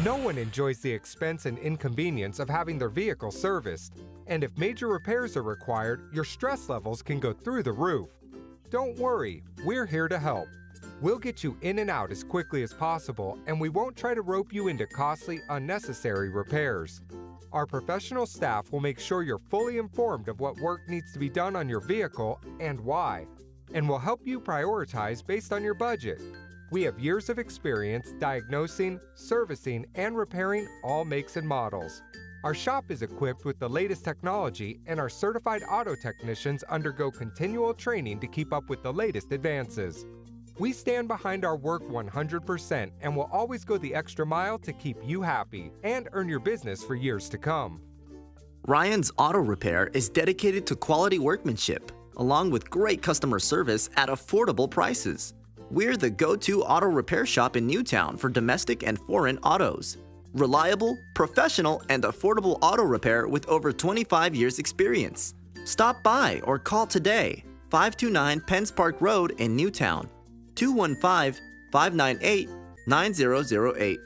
No one enjoys the expense and inconvenience of having their vehicle serviced, and if major repairs are required, your stress levels can go through the roof. Don't worry, we're here to help. We'll get you in and out as quickly as possible, and we won't try to rope you into costly, unnecessary repairs. Our professional staff will make sure you're fully informed of what work needs to be done on your vehicle and why, and will help you prioritize based on your budget. We have years of experience diagnosing, servicing, and repairing all makes and models. Our shop is equipped with the latest technology, and our certified auto technicians undergo continual training to keep up with the latest advances. We stand behind our work 100% and will always go the extra mile to keep you happy and earn your business for years to come. Ryan's Auto Repair is dedicated to quality workmanship, along with great customer service at affordable prices. We're the go-to auto repair shop in Newtown for domestic and foreign autos. Reliable, professional, and affordable auto repair with over 25 years experience. Stop by or call today, 529 Penns Park Road in Newtown, 215-598-9008.